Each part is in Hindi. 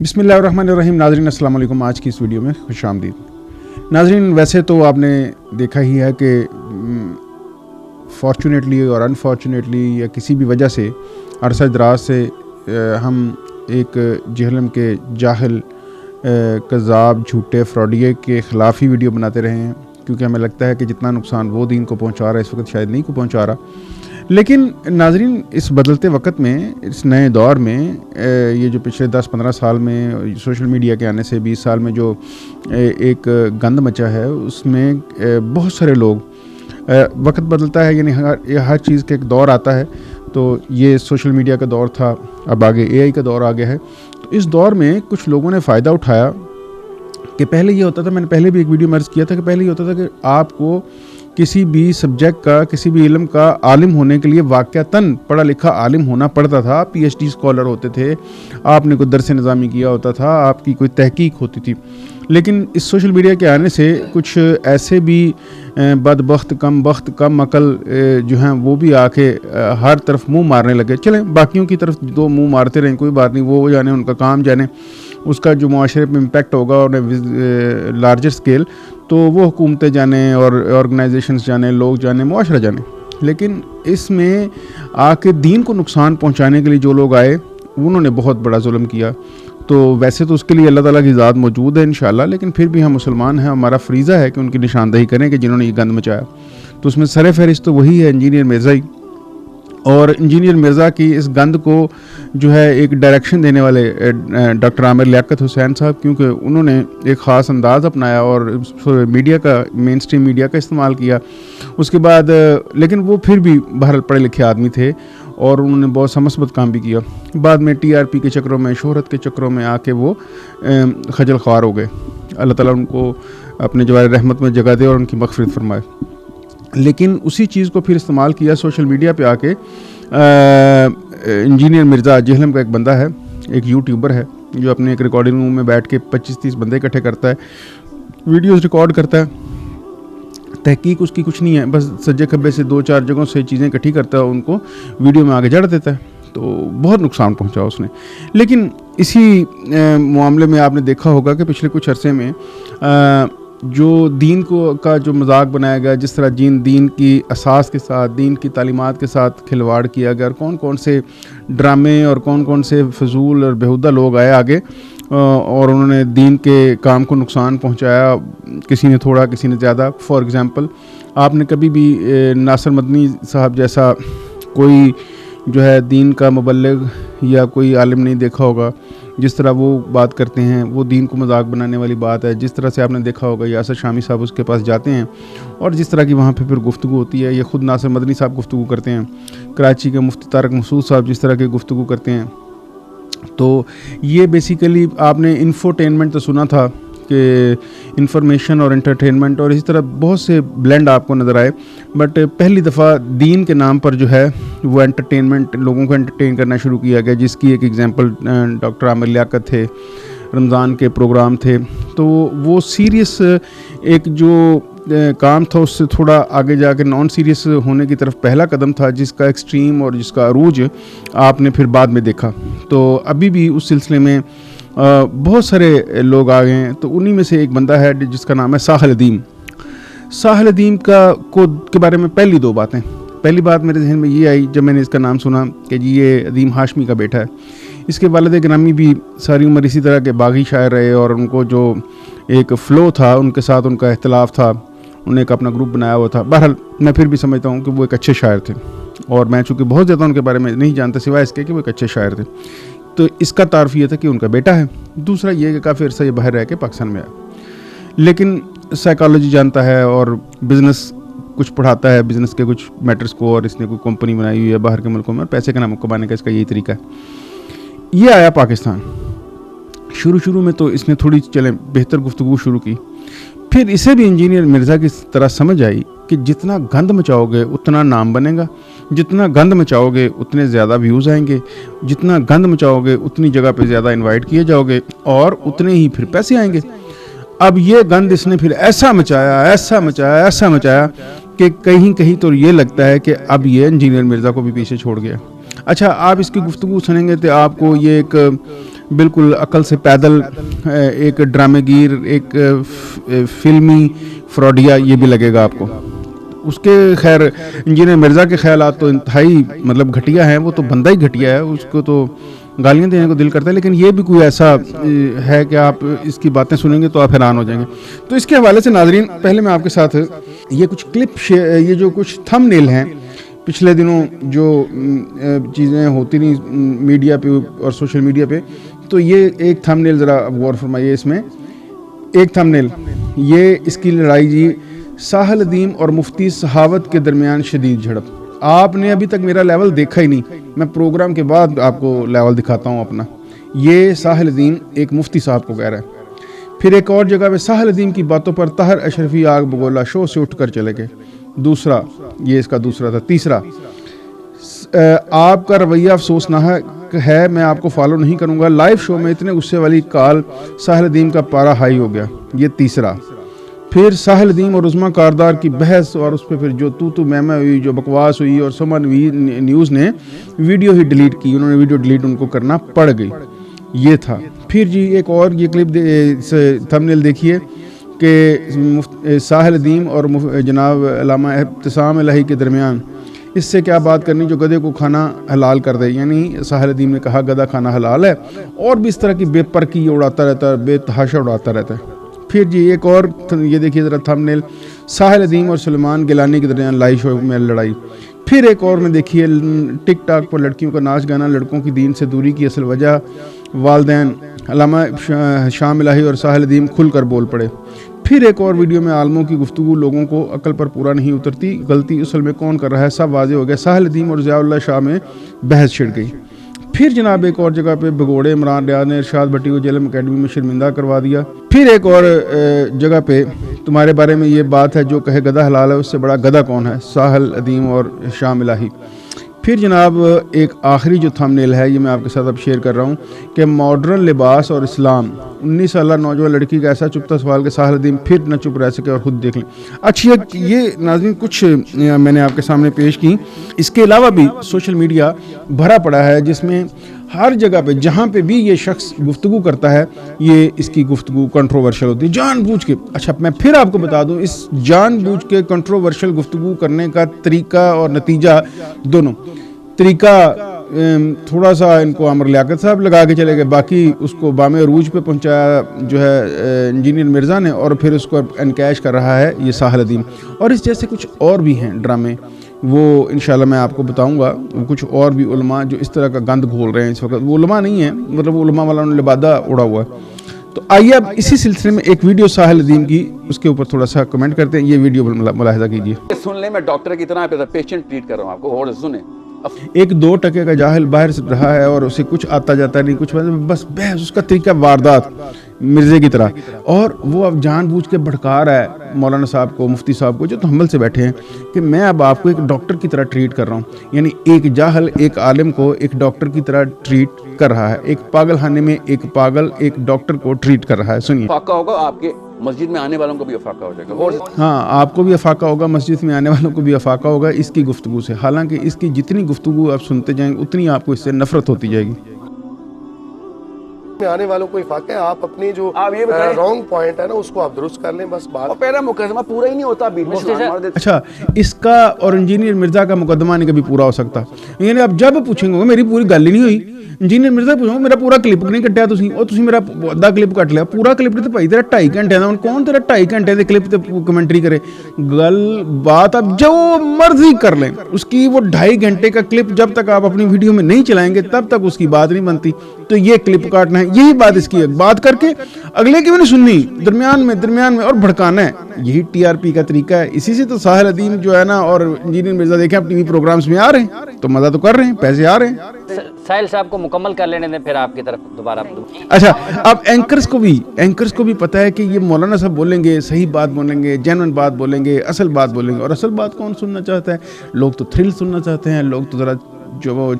बिस्मिल्लाहिर्रहमानिर्रहीम। नाज़रीन अस्सलाम वालेकुम। आज की इस वीडियो में खुशामदीद। नाज़रीन, वैसे तो आपने देखा ही है कि फॉर्चुनेटली और अनफॉर्चुनेटली या किसी भी वजह से अरसा दराज से हम एक जहलम के जाहिल कज़ाब झूठे फ्रॉडिये के ख़िलाफ़ ही वीडियो बनाते रहे हैं, क्योंकि हमें लगता है कि जितना नुकसान वो दीन को पहुँचा रहा है इस वक्त शायद नहीं को पहुँचा रहा। लेकिन नाज़रीन, इस बदलते वक्त में, इस नए दौर में, ये जो पिछले 10-15 साल में सोशल मीडिया के आने से 20 साल में जो एक गंद मचा है, उसमें बहुत सारे लोग, वक्त बदलता है, यानी हर चीज़ का एक दौर आता है। तो ये सोशल मीडिया का दौर था, अब आगे AI का दौर आ गया है। तो इस दौर में कुछ लोगों ने फ़ायदा उठाया कि पहले ये होता था, मैंने पहले भी एक वीडियो में अर्ज़ किया था कि पहले ये होता था कि आपको किसी भी सब्जेक्ट का, किसी भी इल्म का आलिम होने के लिए वाक़यातन पढ़ा लिखा आलिम होना पड़ता था। PhD स्कॉलर होते थे, आपने कोई दरस निज़ामी किया होता था, आपकी कोई तहकीक होती थी। लेकिन इस सोशल मीडिया के आने से कुछ ऐसे भी बदबख्त, कम अकल जो हैं वो भी आके हर तरफ मुंह मारने लगे। चलें, बाकियों की तरफ दो मुंह मारते रहें, कोई बात नहीं, वो जाने, उनका काम जाने, उसका जो मुआशरे पे इम्पैक्ट होगा और लार्जर स्केल, तो वो हुकूमतें जाने और ऑर्गेनाइजेशंस जाने, लोग जाने, मुआशरा जाने। लेकिन इसमें आके दीन को नुकसान पहुंचाने के लिए जो लोग आए, उन्होंने बहुत बड़ा जुल्म किया। तो वैसे तो उसके लिए अल्लाह ताला की ज़ात मौजूद है इंशाअल्लाह, लेकिन फिर भी हम मुसलमान हैं, हमारा फ़रीज़ा है कि उनकी निशानदही करें कि जिन्होंने ये गंद मचाया। तो उसमें सर फहरिस्त तो वही है, इंजीनियर मिर्ज़ा ही। और इंजीनियर मिर्ज़ा की इस गंद को जो है एक डायरेक्शन देने वाले डॉक्टर आमिर लियाकत हुसैन साहब, क्योंकि उन्होंने एक ख़ास अंदाज़ अपनाया और मीडिया का, मेन स्ट्रीम मीडिया का इस्तेमाल किया। उसके बाद लेकिन वो फिर भी बहरहाल पढ़े लिखे आदमी थे और उन्होंने बहुत समस्बत काम भी किया। बाद में TRP के चक्रों में, शोहरत के चक्रों में आके वो खजल ख्वार हो गए। अल्लाह ताला उनको अपने जवार रहमत में जगह दे और उनकी मग़फ़िरत फरमाए। लेकिन उसी चीज़ को फिर इस्तेमाल किया सोशल मीडिया पे आके। इंजीनियर मिर्ज़ा जहलम का एक बंदा है, एक यूट्यूबर है, जो अपने एक रिकॉर्डिंग रूम में बैठ के 25-30 बंदे इकट्ठे करता है, वीडियोस रिकॉर्ड करता है। तहकीक उसकी कुछ नहीं है, बस सज्जे खब्बे से 2-4 जगहों से चीज़ें इकट्ठी करता है, उनको वीडियो में आगे जड़ देता है। तो बहुत नुकसान पहुंचा उसने। लेकिन इसी मामले में आपने देखा होगा कि पिछले कुछ अरसे में जो दीन को का जो मजाक बनाया गया, जिस तरह दीन की असास के साथ, दीन की तालीमात के साथ खिलवाड़ किया गया, और कौन कौन से ड्रामे और कौन कौन से फजूल और बेहुदा लोग आए आगे और उन्होंने दीन के काम को नुकसान पहुंचाया, किसी ने थोड़ा, किसी ने ज़्यादा। फॉर एग्ज़ाम्पल, आपने कभी भी नासिर मदनी साहब जैसा कोई जो है दीन का मुबल्लिग या कोई आलिम नहीं देखा होगा। जिस तरह वो बात करते हैं, वो दीन को मजाक बनाने वाली बात है। जिस तरह से आपने देखा होगा यासर शामी साहब उसके पास जाते हैं और जिस तरह की वहाँ पे फिर गुफ्तगू होती है, या ख़ुद नासिर मदनी साहब गुफ्तगू करते हैं, कराची के मुफ्ती तारक मसूद साहब जिस तरह की गुफ्तगू करते हैं। तो ये बेसिकली आपने इंफोटेनमेंट तो सुना था कि इंफॉर्मेशन और एंटरटेनमेंट, और इसी तरह बहुत से ब्लेंड आपको नज़र आए। बट पहली दफ़ा दीन के नाम पर जो है वो एंटरटेनमेंट, लोगों को एंटरटेन करना शुरू किया गया, जिसकी एक एग्जांपल डॉक्टर आमिर लियाकत थे। रमज़ान के प्रोग्राम थे, तो वो सीरियस एक जो काम था उससे थोड़ा आगे जाके नॉन सीरियस होने की तरफ पहला कदम था, जिसका एक्सट्रीम और जिसका अरूज आपने फिर बाद में देखा। तो अभी भी उस सिलसिले में बहुत सारे लोग आ गए हैं। तो उन्हीं में से एक बंदा है जिसका नाम है साहिल अदीम। साहिल अदीम के बारे में पहली दो बातें। पहली बात मेरे जहन में ये आई जब मैंने इसका नाम सुना कि जी ये अदीम हाशमी का बेटा है। इसके वालिद गिरामी भी सारी उम्र इसी तरह के बागी शायर रहे और उनको जो एक फ़्लो था, उनके साथ उनका इख्तिलाफ था, उन्होंने एक अपना ग्रुप बनाया हुआ था। बहरहाल मैं फिर भी समझता हूँ कि वो एक अच्छे शायर थे, और मैं चूँकि बहुत ज़्यादा उनके बारे में नहीं जानता सिवाय इसके कि वो एक अच्छे शायर थे। तो इसका तारुफ ये था कि उनका बेटा है। दूसरा ये कि काफ़ी अर्सा ये बाहर रह के पाकिस्तान में आया, लेकिन साइकोलॉजी जानता है और बिज़नेस कुछ पढ़ाता है, बिज़नेस के कुछ मैटर्स को, और इसने कोई कंपनी बनाई हुई है बाहर के मुल्कों में, और पैसे का नाम कमाने का इसका यही तरीका है। ये आया पाकिस्तान। शुरू में तो इसने थोड़ी चलें बेहतर गुफ्तगू शुरू की, फिर इसे भी इंजीनियर मिर्ज़ा की तरह समझ आई कि जितना गंद मचाओगे उतना नाम बनेगा, जितना गंद मचाओगे उतने ज़्यादा व्यूज़ आएंगे, जितना गंद मचाओगे उतनी जगह पे ज़्यादा इनवाइट किए जाओगे और उतने ही फिर पैसे आएंगे। अब ये गंद इसने फिर ऐसा मचाया कि कहीं कहीं तो ये लगता है कि अब ये इंजीनियर मिर्ज़ा को भी पीछे छोड़ गया। अच्छा, आप इसकी गुफ्तगू सुनेंगे तो आपको ये एक बिल्कुल अकल से पैदल, एक ड्रामेगीर, एक फिल्मी फ्रॉडिया, ये भी लगेगा आपको। उसके खैर इंजीनियर मिर्ज़ा के ख्यालात तो इंतहाई मतलब घटिया हैं, वो तो बंदा ही घटिया है, उसको तो गालियाँ देने को दिल करता है। लेकिन ये भी कोई ऐसा है कि आप इसकी बातें सुनेंगे तो आप हैरान हो जाएंगे। तो इसके हवाले से नाजरीन, पहले मैं आपके साथ ये कुछ क्लिप, ये जो कुछ थंबनेल हैं पिछले दिनों जो चीज़ें होती नहीं मीडिया पे और सोशल मीडिया पे, तो ये एक थंबनेल ज़रा गौर फरमाइए। इसमें एक थंबनेल, ये इसकी लड़ाई जी साहल-अदीम और मुफ्ती सहावत के दरमियान शदीद झड़प। आपने अभी तक मेरा लेवल देखा ही नहीं, मैं प्रोग्राम के बाद आपको लेवल दिखाता हूँ अपना। ये साहल-अदीम एक मुफ्ती साहब को कह रहा है। फिर एक और जगह पे साहल-अदीम की बातों पर ताहिर अशरफी आग बगोला शो से उठकर चले गए। दूसरा, ये इसका दूसरा था। तीसरा, आपका रवैया अफसोसनाक है, मैं आपको फॉलो नहीं करूँगा। लाइव शो में इतने गुस्से वाली कॉल, साहल-अदीम का पारा हाई हो गया। ये तीसरा। फिर साहल-अदीम और उस्मा कारदार की बहस और उस पर फिर जो तू मैं हुई, जो बकवास हुई, और सुमन न्यूज़ ने वीडियो ही डिलीट की, उन्होंने वीडियो डिलीट उनको करना पड़ गई। ये था। फिर जी एक और ये क्लिप थंबनेल देखिए कि साहल-अदीम और जनाब अल्लामा इब्तिसाम इलाही के दरमियान इससे क्या बात करनी जो गधे को खाना हलाल कर दे। यानी साहल-अदीम ने कहा गधा खाना हलाल है, और भी इस तरह की बेपरकी उड़ाता रहता है, बेतहाशा उड़ाता रहता है। फिर जी एक और ये देखिए ज़रा थंबनेल, साहल-अदीम और सुलेमान गिलानी के दरमियान लाइव शो में लड़ाई। फिर एक और में देखिए टिकटॉक पर लड़कियों का नाच गाना लड़कों की दीन से दूरी की असल वजह, वालदैन अल्लामा शाम इलाही और साहल-अदीम खुलकर बोल पड़े। फिर एक और वीडियो में आलमों की गुफ्तगू लोगों को अकल पर पूरा नहीं उतरती, गलती असल में कौन कर रहा है सब वाज़े हो गया। साहल-अदीम और ज़ियाउल्लाह शाह में बहस छिड़ गई। फिर जनाब एक और जगह पे भगोड़े इमरान रियाज ने इरशाद भट्टी को जेलम अकेडमी में शर्मिंदा करवा दिया। फिर एक और जगह पे तुम्हारे बारे में ये बात है, जो कहे गधा हलाल है उससे बड़ा गधा कौन है, साहल-अदीम और शाम इलाही। फिर जनाब एक आखिरी जो थंबनेल है, ये मैं आपके साथ अब शेयर कर रहा हूँ कि मॉडर्न लिबास और इस्लाम। 19 साल नौजवान लड़की का ऐसा चुपता सवाल कि साहल-अदीम फिर न चुप रह सके और ख़ुद देख लें। अच्छी ये नाज़रीन कुछ मैंने आपके सामने पेश की। इसके अलावा भी सोशल मीडिया भरा पड़ा है, जिसमें हर जगह पे जहाँ पे भी ये शख्स गुफ्तगू करता है, ये इसकी गुफ्तगू कंट्रोवर्शियल होती है जानबूझ के। अच्छा, मैं फिर आपको बता दूं, इस जानबूझ के कंट्रोवर्शियल गुफ्तगू करने का तरीका और नतीजा दोनों। तरीका थोड़ा सा इनको अमर लियाकत साहब लगा के चले गए, बाकी उसको बामे अरूज पे पहुंचाया जो है इंजीनियर मिर्ज़ा ने, और फिर उसको एनकैश कर रहा है ये साहल-अदीम। और इस जैसे कुछ और भी हैं ड्रामे, वो इंशाल्लाह मैं आपको बताऊंगा। कुछ और भी उलमा जो इस तरह का गंद घोल रहे हैं इस वक्त, वो उलमा नहीं है, मतलब उलमा वाला उन्होंने लिबादा उड़ा हुआ है। तो आइए अब इसी सिलसिले में एक वीडियो साहल-अदीम की, उसके ऊपर थोड़ा सा कमेंट करते हैं। ये वीडियो मुलाहिजा कीजिए। सुन ले, मैं डॉक्टर की तरह पेशेंट ट्रीट कर रहा हूँ आपको, और सुने। एक 2 टके का जाहिल बाहर से रहा है और उसे कुछ आता जाता नहीं, कुछ बस बहस, उसका तरीका वारदात मिर्जे की तरह, और वो अब जानबूझ के भड़का रहा है मौलाना साहब को, मुफ्ती साहब को, जो तो हमल से बैठे हैं, कि मैं अब आपको एक डॉक्टर की तरह ट्रीट कर रहा हूँ। यानी एक जाहल एक आलिम को एक डॉक्टर की तरह ट्रीट कर रहा है। एक पागल खाने में एक पागल एक डॉक्टर को ट्रीट कर रहा है। सुनिए। फाका होगा आपके मस्जिद में आने वालों को भी अफाका हो जाएगा, और हाँ, आपको भी अफाका होगा, मस्जिद में आने वालों को भी अफाका होगा इसकी गुफ्तगू से। हालांकि इसकी जितनी गुफ्तगू आप सुनते जाएंगे उतनी आपको इससे नफरत होती जाएगी। में आने वालों को इफाका है, आप अपनी जो रॉन्ग पॉइंट है ना उसको आप दुरुस्त कर लें, बस बात। पहला मुकदमा पूरा ही नहीं होता बीच में। अच्छा, इसका और इंजीनियर मिर्जा का मुकदमा नहीं कभी पूरा हो सकता। यानी आप जब पूछेंगे मेरी पूरी गल ही नहीं हुई, इंजीनियर मिर्जा पूछो मेरा पूरा क्लिप नहीं कट्टिया तुसी, और तुसी मेरा अद्धा क्लिप कट लिया, पूरा क्लिप तो भाई तेरा 2.5 घंटे का, कौन तेरा 2.5 घंटे के क्लिप ते कमेंट्री करे। गल बात आप जो मर्जी कर लें, उसकी वो 2.5 घंटे का क्लिप जब तक आप अपनी वीडियो में नहीं चलाएंगे तब तक उसकी बात नहीं बनती। तो ये क्लिप काटना है, यही बात इसकी है, बात करके अगले की भी नहीं सुननी, दरमियान में और भड़काना है। यही टीआरपी का तरीका है। इसी से तो साहल-अदीम जो है ना और इंजीनियर मिर्जा देखें आप टीवी प्रोग्राम्स में आ रहे हैं तो मजा तो कर रहे हैं, पैसे आ रहे हैं। साहिल साहब को मुकम्मल कर लेने दें, फिर आपकी तरफ दोबारा। अच्छा, अब एंकर्स को भी पता है कि ये मौलाना साहब बोलेंगे, सही बात बोलेंगे, जेन्युइन बात बोलेंगे, असल बात बोलेंगे। और असल बात कौन सुनना चाहता है? लोग तो थ्रिल सुनना चाहते हैं, लोग तो ज़रा जो वो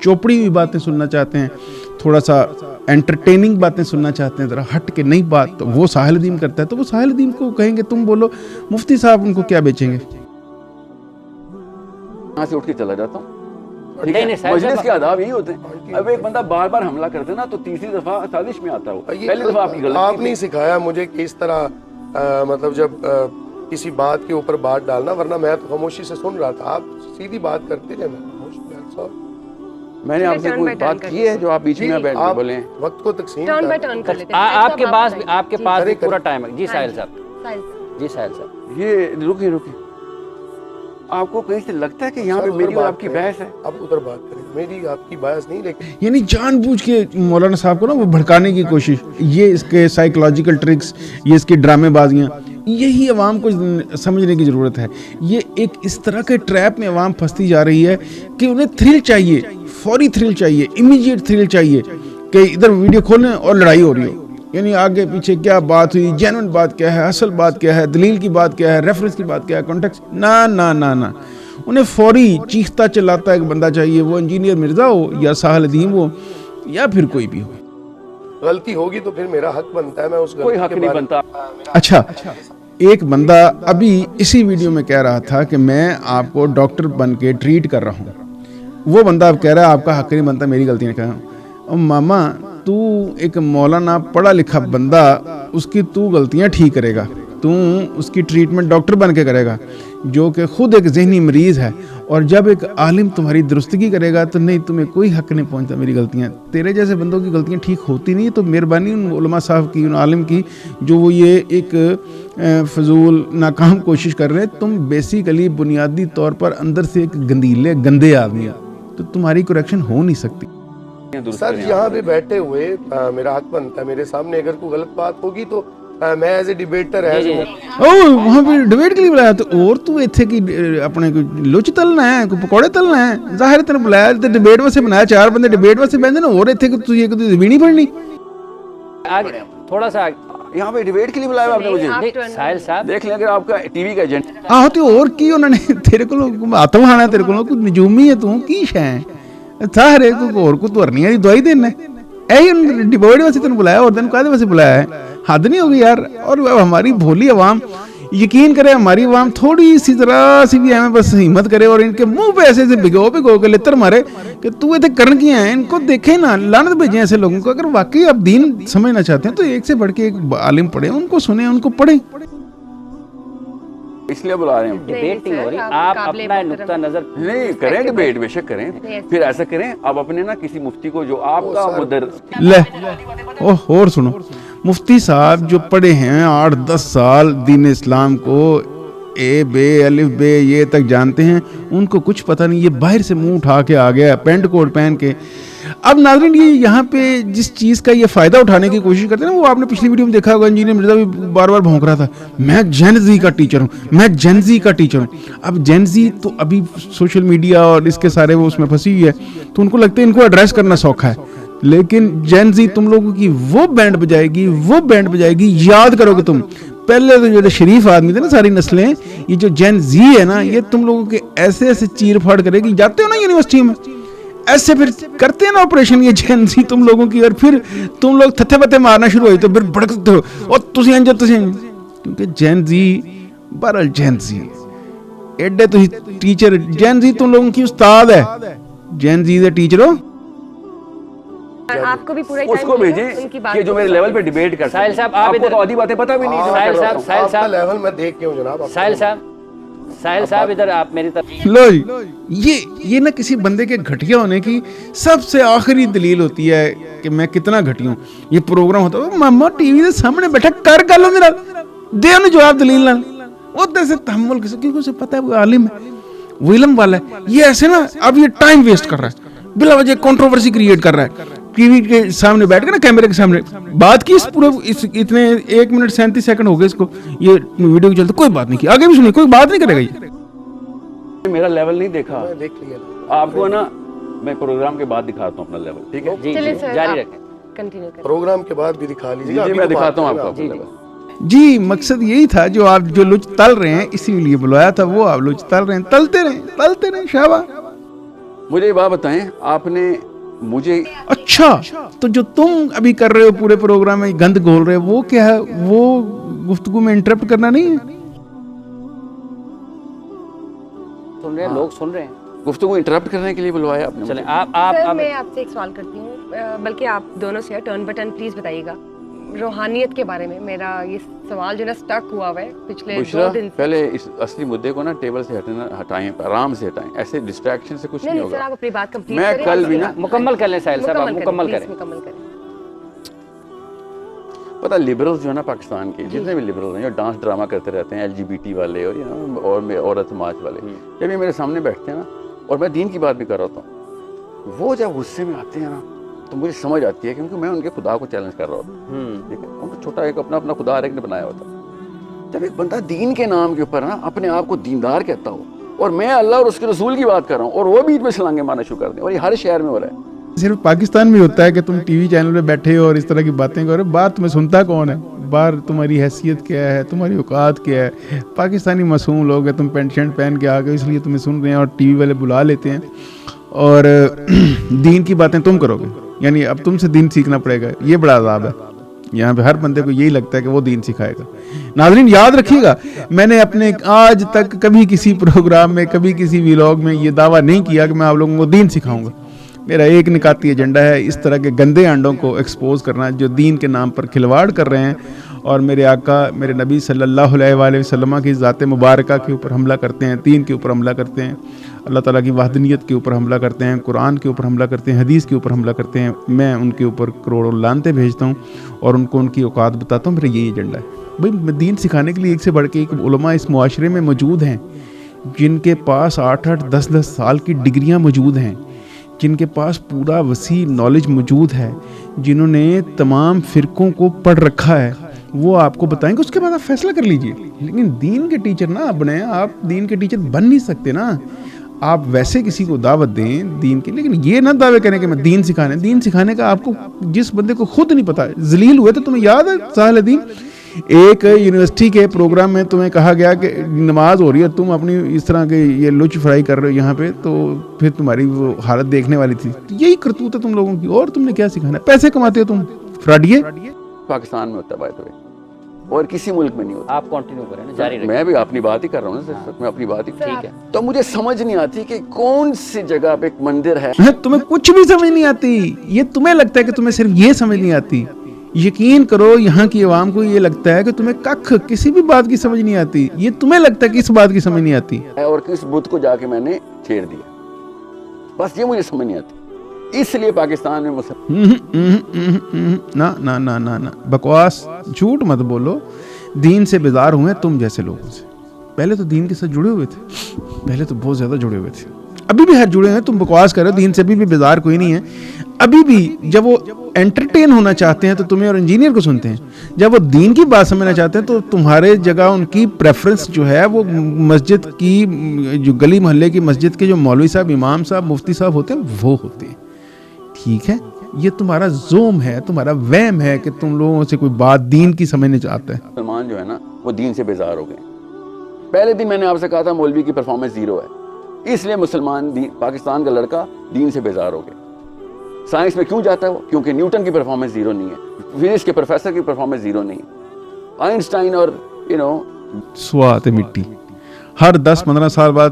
चोपड़ी हुई बातें सुनना चाहते हैं, थोड़ा सा एंटरटेनिंग बातें सुनना चाहते हैं, ज़रा हट के नई बात। तो वो साहल-अदीम करता है, तो वो साहल-अदीम को कहेंगे तुम बोलो, मुफ्ती साहब उनको क्या बेचेंगे? यहाँ से उठ के चला जाता हूँ, ठीक नहीं, है, नहीं, साहिल मजलिस साहब- के आदाब यही होते हैं। अब एक बंदा बार बार हमला करते ना तो तीसरी दफा साजिश में आता है वो। पहली दफा आपकी गलती आपने सिखाया मुझे कि इस तरह मतलब जब किसी बात के ऊपर बात डालना, वरना मैं तो खामोशी से सुन रहा था, आप सीधी बात करते थे, मैं खामोश। that's all। मैंने आपसे कोई बात की है जो आप बीच में बैठ के आप बोले? वक्त को तकसीम टर्न बाय कर- टर्न कर लेते आपके पास करे, भी पूरा करे। टाइम है जी साहिल साहब। साहिल जी साहिल साहब, ये रुके आपको कहीं से लगता है कि यहाँ पे सर, उधर मेरी और बात आपकी करें। बहस है? आप उधर बात करें, मेरी आपकी बहस नहीं, लेकिन यानी जानबूझ के मौलाना साहब को ना वो भड़काने की कोशिश, ये इसके साइकोलॉजिकल ट्रिक्स, ये इसकी ड्रामेबाजियाँ, यही अवाम को समझने की ज़रूरत है। ये एक इस तरह के ट्रैप में अवाम फंसती जा रही है कि उन्हें थ्रिल चाहिए, फौरी थ्रिल चाहिए, इमीडिएट थ्रिल चाहिए कि इधर वीडियो खोलें और लड़ाई हो रही हो। यानी आगे पीछे क्या बात हुई, जेन्युइन बात क्या है, असल बात क्या है, दलील की बात क्या है, रेफरेंस की बात क्या है, कॉन्टेक्स्ट, ना ना ना ना। उन्हें फौरी चीखता चिल्लाता एक बंदा चाहिए, वो इंजीनियर मिर्ज़ा हो या साहल अदीम हो या फिर कोई भी हो। गलती होगी तो फिर मेरा हक बनता है, मैं उस कोई गलती हक के नहीं बारे- बनता। अच्छा, एक बंदा अभी इसी वीडियो में कह रहा था कि मैं आपको डॉक्टर बन के ट्रीट कर रहा हूँ। वो बंदा अब कह रहा है आपका हक नहीं बनता, मेरी गलती ने कहा। और मामा, तू एक मौलाना पढ़ा लिखा बंदा, उसकी तू गलतियाँ ठीक करेगा, तू उसकी ट्रीटमेंट डॉक्टर बन के करेगा जो कि खुद एक जहनी मरीज़ है। और जब एक आलिम तुम्हारी दुरुस्तगी करेगा तो नहीं, तुम्हें कोई हक नहीं पहुंचता मेरी गलतियाँ। तेरे जैसे बंदों की गलतियाँ ठीक होती नहीं, तो मेहरबानी उन उलमा साहब की, उन आलिम की जो वो ये एक फजूल नाकाम कोशिश कर रहे हैं। तुम बेसिकली बुनियादी तौर पर अंदर से एक गंदीले गंदे आदमी हो, तो तुम्हारी करेक्शन हो नहीं सकती। सर यहाँ पे बैठे हुए मेरा हक बनता है, मेरे सामने अगर कोई गलत बात होगी तो मैं एज ए डिबेटर ओ वहाँ पे डिबेट के लिए बुलाया, तो और तू इत्थे की अपने कोई लुच तलना है, कोई पकौड़े तलना है? जाहिर तेरे बुलाया तो डिबेट वास्ते बनाया, चार बंदे डिबेट वास्ते बैठे ना, और इत्थे तुझे कोई वीणी पढ़नी। आगे थोड़ा सा यहाँ पे डिबेट के लिए बुलाया आपने मुझे? आप नहीं, turn- साहिल साहब, देख लें अगर आपका टीवी का एजेंट आहो तो और की उन्होंने तेरे को आतम खाना, तेरे को कुछ नजूमी है, तू की शै सारे को और को तुरनिया दी दवाई देना ऐ डिबेट वास्ते तेन बुलाया, और तेन काहदे वास्ते बुलाया है? हद नहीं होगी यार। और हमारी भोली अवाम, यकीन करे हमारी अवाम थोड़ी सी जरा सी भी हमें बस हिम्मत करे और इनके मुंह पे ऐसे भिगो के लितर मारे कि तू इतने करन की है, इनको देखे ना, लानत भेजे ऐसे लोगों को। अगर वाकई आप दीन समझना चाहते हैं तो एक से बढ़ के एक आलिम पढ़े, उनको सुने, उनको पढ़े। इसलिए बुला रहे हैं हम। डिबेट नहीं सर, हो रही, आप आप काबिले अपना मोहतरम नुक्ता नजर नहीं करें, डिबेट बेशक करें। फिर ऐसा करें, आप अपने ना किसी मुफ्ती को जो आपका मुदर ले और सुनो, मुफ्ती साहब जो पढ़े हैं 8-10 साल दीन इस्लाम को, ए बे अलिफ बे ये तक जानते हैं, उनको कुछ पता नहीं, ये बाहर से मुंह उठा के आ गया पेंट कोट पहन के। अब नाज़रीन, ये यहाँ पे जिस चीज़ का ये फ़ायदा उठाने की कोशिश करते हैं ना, वो आपने पिछली वीडियो में देखा होगा, इंजीनियर मिर्जा भी बार बार भौंक रहा था, मैं जेनजी का टीचर हूँ, मैं जेनजी का टीचर हूँ। अब जेनजी तो अभी सोशल मीडिया और इसके सारे वो उसमें फंसी हुई है, तो उनको लगता है इनको एड्रेस करना सौखा है, लेकिन जेनजी तुम लोगों की वो बैंड बजाएगी, याद करोगे तुम। पहले तो जो शरीफ आदमी थे ना, सारी नस्लें, ये जो जेन जी है ना, ये तुम लोगों के ऐसे ऐसे चीर फाड़ करेगी। जाते हो ना यूनिवर्सिटी में, ऐसे फिर करते हैं ना ऑपरेशन ये जेन जी तुम लोगों की, और फिर तुम लोग थत्थे पत्थे मारना शुरू हो तो फिर भड़कते हो और तुसी इंज क्योंकि जेन जी बहरहाल जेन जी एडे तुसी टीचर, जेन जी तुम लोगों की उस्ताद है, जेन जी दे टीचर हो। आपको भी पूरा ही उसको time मिलेगा भेजें उनकी बात कि जो को मेरे लेवल पे डिबेट कर साहिल साहब, आप आपको इधर- तो आधी बातें पता भी नहीं जो मैं साहिल कर रहा साहब, हूँ। साहिल आपका साहब, लेवल मैं देख के हूँ जनाब। साहिल साहब इधर आप मेरी तरफ। लो जी, ये ना किसी बंदे के घटिया होने की सबसे आखिरी दलील होती है कि मैं कितना घटिया हूँ। ये प्रोग्राम होता है, मामा टीवी के सामने बैठा कर गल मेरा दे उन्हें जवाब दलील ना, वो से तहम्मुल किसी, क्योंकि उसे पता है वो आलिम है, वो इल्म वाला है। ये ऐसे ना अब ये टाइम वेस्ट कर रहा है, बिला वजह कंट्रोवर्सी क्रिएट कर रहा है, टीवी के सामने बैठ के ना, कैमरे के सामने बात की, इस पूरे इतने 1 मिनट 37 सेकंड हो गए इसको, ये वीडियो चलते, कोई बात नहीं की, आगे भी सुनिए, कोई बात नहीं करेगा ये। मेरा लेवल नहीं देखा मैं देख लिया। आपको ना, मैं प्रोग्राम के बाद दिखाता हूँ अपना लेवल, ठीक है? जी चलिए जी, सर, जारी आप रखें। कंटिन्यू करें। प्रोग्राम के बाद भी दिखा लीजिए। जी, मैं दिखाता हूँ आपको अपना जी, लेवल। जी, मकसद यही था, जो आप जो लुच तल रहे हैं इसीलिए बुलाया था, वो आप लुच तल रहे हैं, तलते रहें शाबाश। मुझे ये बात बताएं, आपने मुझे अच्छा, तो जो तुम अभी कर रहे हो पूरे प्रोग्राम में गंद घोल रहे हो, वो क्या है? वो गुफ्तगू में इंटरप्ट करना नहीं है? सुन रहे हैं लोग, सुन रहे हैं। गुफ्तगू इंटरप्ट करने के लिए बुलवाया आपने चलें मुझे। सर मैं आपसे एक सवाल करती हूँ, बल्कि आप दोनों से टर्न बाय टर्न प्लीज बताइएगा रूहानियत के बारे में। मेरा ये सवाल जो ना स्टक हुआ हुआ है पिछले बुशरा, 2 दिन से। पहले इस असली मुद्दे को ना टेबल से हटाएं, आराम से हटाएं, ऐसे डिस्ट्रैक्शन से कुछ नहीं नहीं सर, होगा। आप अपनी बात कंप्लीट मैं करें। कल भी उसके ना बाद- मुकम्मल कर लें साहिल साहब, आप मुकम्मल please, करें। मुकम्मल करें। पता लिबरल्स जो है ना पाकिस्तान के, जितने भी लिबरल हैं जो डांस ड्रामा करते रहते हैं, LGBT वाले और और औरत समाज वाले, जब ये मेरे सामने बैठते हैं ना और मैं दीन की बात भी कर रहा होता हूँ, वो जब गुस्से में आते हैं ना तो मुझे समझ आती है, क्योंकि मैं उनके खुदा को चैलेंज कर रहा होता हूँ। ठीक है, उनको छोटा एक अपना अपना खुदा हर एक ने बनाया होता है। जब एक बंदा दीन के नाम के ऊपर ना अपने आप को दीनदार कहता हो, और मैं अल्लाह और उसके रसूल की बात कर रहा हूँ, और वो बीच में छलांगे मारना शुरू कर दें, और ये हर शहर में हो रहा है। सिर्फ पाकिस्तान में होता है कि तुम टीवी चैनल पे बैठे हो और इस तरह की बातें करो, बात तुम्हें सुनता कौन है? बाहर तुम्हारी हैसियत क्या है, तुम्हारी औकात क्या है? पाकिस्तानी मासूम लोग हैं, तुम पेंट शर्ट पहन के आ गए इसलिए तुम्हें सुन रहे हैं और टीवी वाले बुला लेते हैं, और दीन की बातें तुम करोगे, यानी अब तुमसे दीन सीखना पड़ेगा। ये बड़ा अजाब है। यहाँ पे हर बंदे को यही लगता है कि वो दीन सिखाएगा। नाज़रीन याद रखिएगा, मैंने अपने आज तक कभी किसी प्रोग्राम में, कभी किसी व्लॉग में ये दावा नहीं किया कि मैं आप लोगों को दीन सिखाऊंगा। मेरा एक निकाती एजेंडा है इस तरह के गंदे अंडों को एक्सपोज करना जो दीन के नाम पर खिलवाड़ कर रहे हैं और मेरे आका मेरे नबी सल्लल्लाहु अलैहि वसल्लम की ज़ात मुबारका के ऊपर हमला करते हैं, दीन के ऊपर हमला करते हैं, अल्लाह ताला की वहदनियत के ऊपर हमला करते हैं, कुरान के ऊपर हमला करते हैं, हदीस के ऊपर हमला करते हैं। मैं उनके ऊपर करोड़ों लानतें भेजता हूँ और उनको उनकी औकात बताता हूँ। मेरा यही एजेंडा है भाई। दीन सिखाने के लिए एक से बढ़ के एक उलमा इस मुआशरे में मौजूद हैं जिनके पास 8-8 10-10 साल की डिग्रियाँ मौजूद हैं, जिनके पास पूरा वसी नॉलेज मौजूद है, जिन्होंने तमाम फ़िरक़ों को पढ़ रखा है, वो आपको बताएंगे। उसके बाद आप फैसला कर लीजिए। लेकिन दीन के टीचर ना बने, आप दीन के टीचर बन नहीं सकते ना। आप वैसे किसी को दावत दें दीन की, लेकिन ये ना दावे करें कि मैं दीन सिखाने का आपको जिस बंदे को खुद नहीं पता है। जलील हुए तो तुम्हें याद है साहिल दीन, एक यूनिवर्सिटी के प्रोग्राम में तुम्हें कहा गया कि नमाज हो रही है, तुम अपनी इस तरह के ये लुच फ्राई कर रहे हो यहाँ पे, तो फिर तुम्हारी वो हालत देखने वाली थी। तो यही करतूत है तुम लोगों की, और तुमने क्या सिखाना है? पैसे कमाते हो तुम, फ्रॉडिये। पाकिस्तान में होता है बाय द वे, और किसी मुल्क में नहीं होता। आप कंटिन्यू करें ना, जारी रखें। मैं भी अपनी बात ही कर रहा हूँ ना सर, मैं अपनी बात ही ठीक है। तो मुझे समझ नहीं आती कि कौन सी जगह पे एक मंदिर है। तुम्हें कुछ भी समझ नहीं आती। ये तुम्हें लगता है कि तुम्हें सिर्फ ये समझ नहीं आती। यकीन करो यहाँ की आवाम को ये लगता है कि तुम्हें कख किसी भी बात की समझ नहीं आती। ये तुम्हें लगता है कि इस बात की समझ नहीं आती। और किस बुत को जाके मैंने छेड़ दिया, बस ये मुझे समझ नहीं आती। इसलिए पाकिस्तान में ना ना ना ना ना बकवास, झूठ मत बोलो। दीन से बेजार हुए तुम जैसे लोगों से। पहले तो दीन के साथ जुड़े हुए थे, पहले तो बहुत ज्यादा जुड़े हुए थे, अभी भी हर जुड़े हैं। तुम बकवास करो, दीन से अभी भी बेजार कोई नहीं है। अभी भी जब वो एंटरटेन होना चाहते हैं तो तुम्हें और इंजीनियर को सुनते हैं। जब वो दीन की बात समझना चाहते हैं तो तुम्हारे जगह उनकी प्रेफरेंस जो है वो मस्जिद की, जो गली मोहल्ले की मस्जिद के जो मौलवी साहब, इमाम साहब, मुफ्ती साहब होते हैं वो होते हैं। ठीक है, ये तुम्हारा जोम है, तुम्हारा वहम है कि तुम लोगों से कोई बात दीन की समझने चाहते हैं। मुसलमान जो है ना वो दीन से बेजार हो गए। पहले दिन मैंने आपसे कहा था मौलवी की परफॉर्मेंस 0 है, इसलिए मुसलमान पाकिस्तान का लड़का दीन से बेजार हो गया। साइंस में क्यों जाता है वो? क्योंकि न्यूटन की परफॉर्मेंस 0 नहीं है, फिजिक्स के प्रोफेसर की परफॉर्मेंस 0 नहीं है, आइंस्टाइन और स्वात मिट्टी। हर 10-15 साल बाद,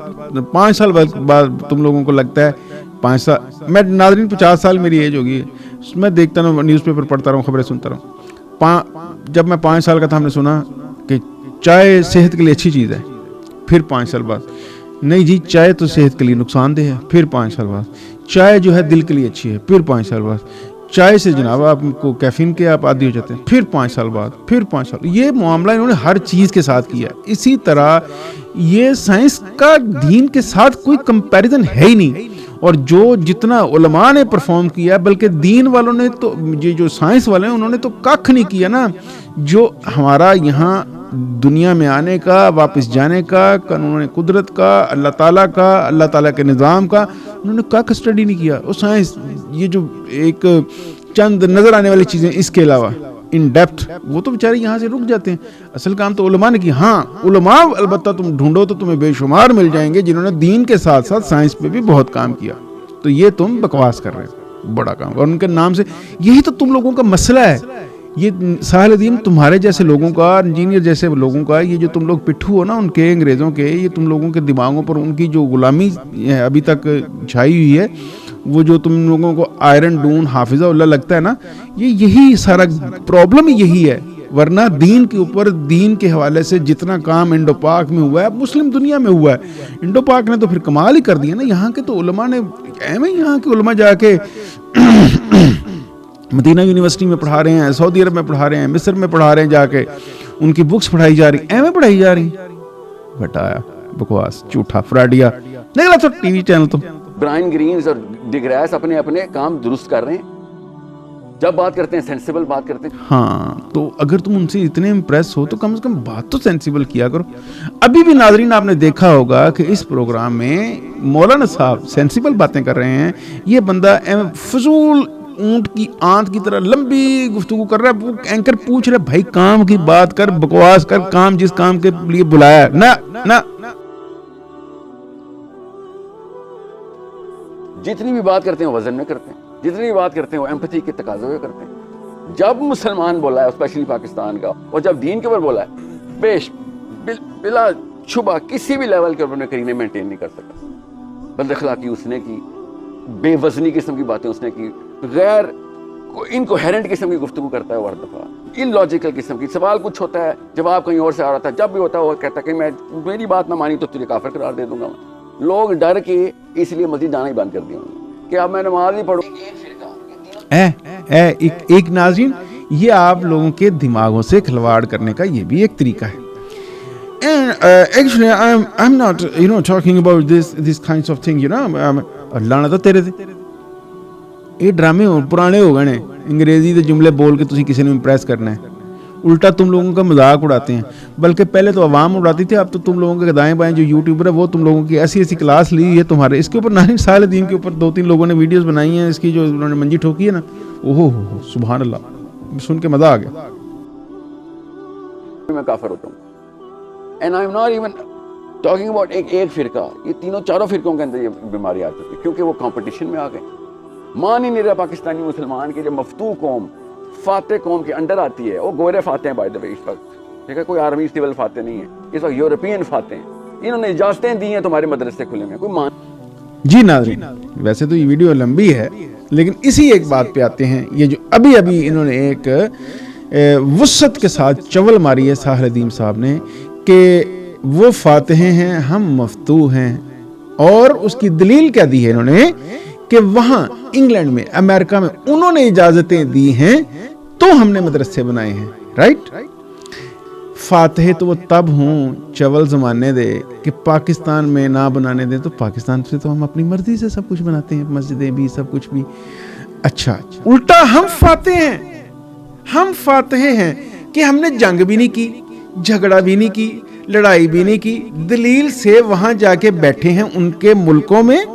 5 साल बाद तुम लोगों को लगता है 5 साल, मैं नाज़रीन 50 साल मेरी एज होगी, मैं देखता रहूँ, न्यूज़पेपर पढ़ता रहूँ, खबरें सुनता रहूँ। जब मैं 5 साल का था हमने सुना कि चाय सेहत के लिए अच्छी चीज़ है। फिर 5 साल बाद नहीं जी, चाय तो सेहत के लिए नुकसानदेह है। फिर 5 साल बाद चाय जो है दिल के लिए अच्छी है। फिर 5 साल बाद चाय से जनाब आपको कैफीन के आप आदी हो जाते हैं। फिर 5 साल बाद, फिर 5 साल, ये मामला इन्होंने हर चीज़ के साथ किया। इसी तरह ये साइंस का दीन के साथ कोई कंपैरिजन है ही नहीं। और जो जितना उलमा ने परफॉर्म किया, बल्कि दीन वालों ने तो, ये जो साइंस वाले हैं उन्होंने तो कख नहीं किया ना। जो हमारा यहाँ दुनिया में आने का, वापस जाने का, कानून कुदरत का, अल्लाह ताला का, अल्लाह ताला के निज़ाम का, उन्होंने कख स्टडी नहीं किया। और साइंस ये जो एक चंद नज़र आने वाली चीज़ें, इसके अलावा इन डेप्थ, वो तो बेचारे यहाँ से रुक जाते हैं। असल काम तो उलमा ने किया। हाँ, उलमा अलबत्ता तुम ढूंढो तो तुम्हें बेशुमार मिल जाएंगे जिन्होंने दीन के साथ साथ साइंस पे भी बहुत काम किया। तो ये तुम बकवास कर रहे हो, बड़ा काम। और उनके नाम से, यही तो तुम लोगों का मसला है। ये साहलदीन तुम्हारे जैसे लोगों का, इंजीनियर जैसे लोगों का, ये जो तुम लोग पिट्ठू हो ना उनके, अंग्रेज़ों के, ये तुम लोगों के दिमागों पर उनकी जो गुलामी अभी तक छाई हुई है, वो जो तुम लोगों को आयरन डून हाफिजा उल्लाह लगता है ना, ये यही सारा प्रॉब्लम यही है। वरना दीन के ऊपर, दीन के हवाले से जितना काम इंडो पाक में हुआ है, मुस्लिम दुनिया में हुआ है, इंडो पाक ने तो फिर कमाल ही कर दिया ना। यहाँ के तो उलमा ने, यहाँ के उलमा जाके मदीना यूनिवर्सिटी में पढ़ा रहे हैं, सऊदी अरब में पढ़ा रहे हैं, मिस्र में पढ़ा रहे हैं, जाके उनकी बुक्स पढ़ाई जा रही, एवं पढ़ाई जा रही। बटाया बकवास, झूठा, फ्राडिया निकला तो टीवी चैनल तो। ब्रायन ग्रीन्स और डिग्रेस अपने अपने काम दुरुस्त कर रहे हैं, जब बात करते हैं सेंसिबल बात करते हैं। हाँ, तो अगर तुम उनसे इतने इम्प्रेस हो तो कम से कम बात तो सेंसिबल किया करो। अभी भी नाजरीन आपने देखा होगा कि इस प्रोग्राम में मौलाना साहब सेंसिबल बातें कर रहे हैं, ये बंदा फजूल ऊंट की आंत की तरह लंबी गुफ्तगू कर रहा है। वो एंकर पूछ रहे भाई काम की बात कर, बकवास कर, काम जिस काम के लिए बुलाया है ना ना। जितनी भी बात करते हैं वजन में करते हैं, जितनी भी बात करते हैं वो एम्पैथी के तकाजे में करते हैं। जब मुसलमान बोला है, स्पेशली पाकिस्तान का, और जब दीन के ऊपर बोला है, बिला शुबा किसी भी लेवल के ऊपर करीने मेंटेन नहीं कर सका। बदअखलाकी उसने की, बेवजनी किस्म की बातें उसने की, गैर इनकोहेरेंट किस्म की गुफ्तगू करता है वो हर दफ़ा, इलॉजिकल किस्म की। सवाल कुछ होता है, जवाब कहीं और से आ रहा था। जब भी होता है वो कहता है कि मैं, मेरी बात ना मानी तो तुझे काफिर करार दे दूंगा। लोग डर के इसलिए मस्जिद जाना ही बंद कर दिया कि अब मैं नमाज नहीं पढ़ूं। एक नाज़रीन, ये आप लोगों के दिमागों से खिलवाड़ करने का ये भी एक तरीका है। And actually I'm not talking about this kinds of thing, लाना तो तेरे ते ये ड्रामे पुराने हो गए ने, अंग्रेजी के जुमले बोल के तुसी किसी ने इम्प्रेस करना है। उल्टा तुम लोगों का मजाक उड़ाते हैं, बल्कि पहले तो आवाम उड़ाती थी, अब तो तुम लोगों के दाएं बाएं जो यूट्यूबर है वो तुम लोगों की ऐसी ऐसी क्लास ली है तुम्हारे। इसके ऊपर नानी साहलदीन के ऊपर 2-3 लोगों ने वीडियोस बनाई हैं, इसकी जो उन्होंने मंजी ठोकी है ना, ओहो सुभान अल्लाह, सुन के मजा आ गया। मैं काफिर होता हूँ, and I am not even talking about एक फिरका, ये तीनों चारों फिरकों के अंदर ये बीमारी आ चुकी है, क्योंकि वो कंपटीशन में आ गए। मान ही नहीं रहा पाकिस्तानी मुसलमान के, जब मफ्तू कौम फाते कौम के अंडर आती है, वो गोरे फाते हैं बाय द वे इस वक्त, ठीक है, कोई आर्मी सिविल फाते नहीं है इस वक्त, यूरोपियन फाते हैं। इन्होंने इजाजतें दी हैं तुम्हारे मदरसे खुले में, कोई मान। जी नाज़रीन, वैसे तो ये वीडियो लंबी है, लेकिन इसी एक बात पे आते हैं। ये जो अभी अभी इन्होंने एक वुस्सत के साथ चवल मारी है साहलदीन साहब ने कि वो फातिह हैं, हम मफ्तू हैं, और उसकी दलील क्या दी है इन्होंने कि वहां इंग्लैंड में, अमेरिका में उन्होंने इजाजतें दी हैं तो हमने मदरसे बनाए हैं। राइट, फातिह तो वो तब हों चवल जमाने दे कि पाकिस्तान में ना बनाने दें, तो पाकिस्तान से तो हम अपनी मर्जी से सब कुछ बनाते हैं, मस्जिदें भी, सब कुछ भी। अच्छा, उल्टा हम फातिह हैं, हम फातिह हैं कि हमने जंग भी नहीं की, झगड़ा भी नहीं की, लड़ाई भी नहीं की, दलील से वहां जाके बैठे हैं उनके मुल्कों में,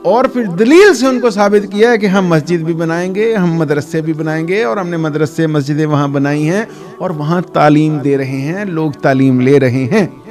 और फिर दलील से उनको साबित किया है कि हम मस्जिद भी बनाएंगे, हम मदरसे भी बनाएंगे, और हमने मदरसे मस्जिदें वहाँ बनाई हैं और वहाँ तालीम दे रहे हैं, लोग तालीम ले रहे हैं।